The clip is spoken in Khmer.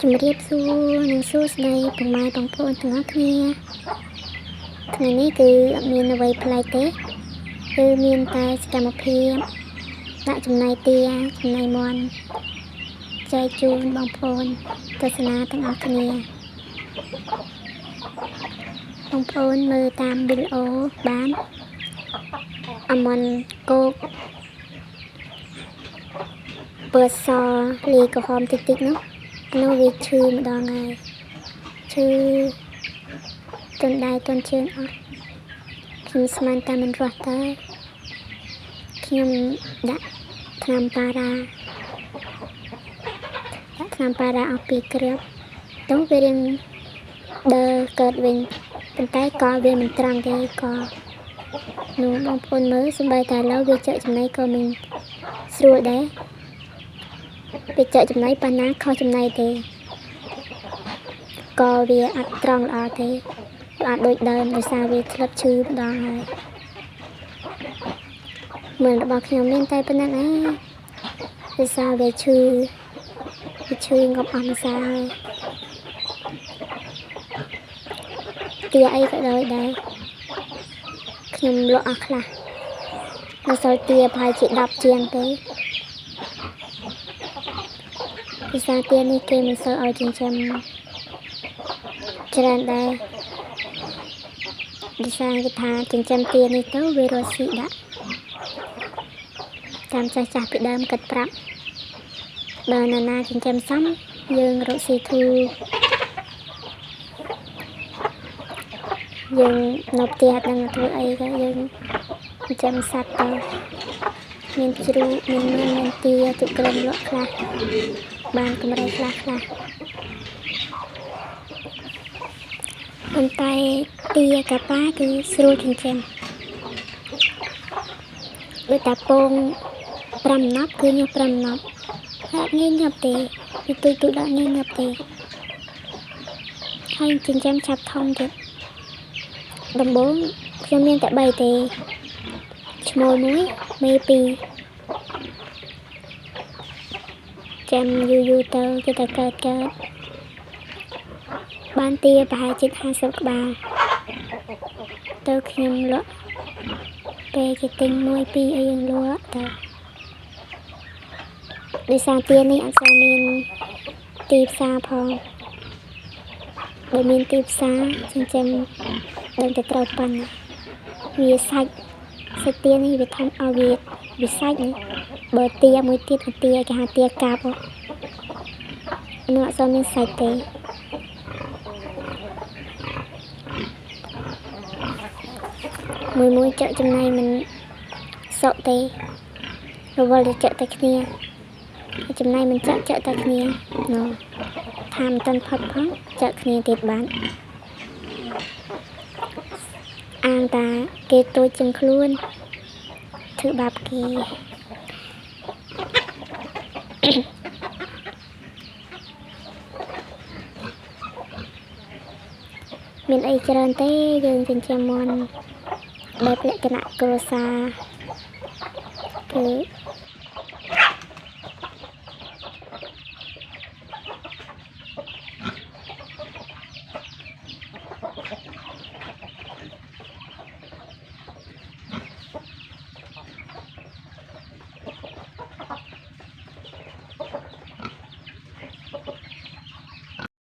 ជំរាបសួរនិងសួស្តីពុកម៉ែបងប្អូនទាំងអស់គ្នាថ្ងៃនេះគឺអត់មានអ្វីប្លែកទេគឺមានតែសកម្មភាពដាក់ចំណីទាចំណីមាន់ចែកជូនបងប្អូនទស្សនាទាំងអស់គ្នាបងប្អូនមើលតាមវីដេអូបានអមន់គោកបើសលាយក្រហមតិចតិចនោះនោះវាឈឺម្ដងហើយឈឺទន់ដៃទន់ជើងអស់ខ្ញុំស្មានតែមិនរស់ទៅខ្ញុំដាក់ថ្នាំប៉ារ៉ាអស់2គ្រាប់ទៅវារៀងដើរកើតវិញប៉ុន្តែក៏វាមិនត្រង់ទេក៏នោះបងប្អូនមើលសំបីតែឥឡូវវាចែកចំណីក៏មិនស្រួលដែរវាចែកចំណីប៉ុណ្ណាខុសចំណីទេក៏វាអត់ត្រង់ល្អទេវាអត់ដូចដើមដោយសារវាធ្លាប់ឈឺម្ដងហើយមើលរបស់ខ្ញុំមានតែប៉ុណ្ណឹងឯងដោយសារវាឈឺងប់អស់ម្សាហើយទាអីក៏ដោយដែរខ្ញុំលក់អស់ខ្លះនៅសល់ទាប្រហែលជា10ជាងទេភាសាទានេះគេមិនសូវឲ្យចិញ្ចឹមច្រើនដែរភាសាគេថាចិញ្ចឹមទានេះទៅវារស់ស៊ីដាក់តាមចាស់ពីដើមកាត់ប្រាប់បើនរណាចិញ្ចឹមសមយើងរកស៊ីធូរយើងនៅផ្ទះអត់ដឹងធ្វើអីក៏យើងចិញ្ចឹមសត្វទៅមានជ្រូកមានទាទុកក្រុមលក់ខ្លះបានកម្រៃខ្លះប៉ុន្តែទាកាប៉ាគឺស្រួលចិញ្ចឹមដូចតាពង5ណាប់គឺញាប់5ណាប់អត់ងាយញាប់ទេពីទូដាក់ងាយញាប់ទេហើយចិញ្ចឹមចាប់ធំទៀតដំបូងខ្ញុំមានតែ3ទេឈ្មោល1មេ2ចាំយូរទៅគេតែកើតបានទាប្រហែលជិត50ក្បាលទៅខ្ញុំលក់ពេលគេទិញ1 2អីយើងលក់ទៅដោយសារទានេះអត់សូវមានទីផ្សារផងបើមានទីផ្សារចិញ្ចឹមដឹងតែត្រូវប៉ុណ្ណាវាសាច់ទានេះវាធំឲ្យវាសាច់នេះបើទាមួយទៀតទាគេហៅទាកាប់នោះអត់សូវមានសាច់ទេមួយចាក់ចំណៃមិនសក់ទេរវល់តែចាក់តែគ្នាចំណៃមិនចាក់តែគ្នានោះថាមិនទាន់ផុតផងចាក់គ្នាទៀតបានអាងតាគេតូចជាងខ្លួនធ្វើបាបគេមានអីច្រើនទេយើងចិញ្ចឹមមាន់បែបលក្ខណៈគ្រួសារគឺ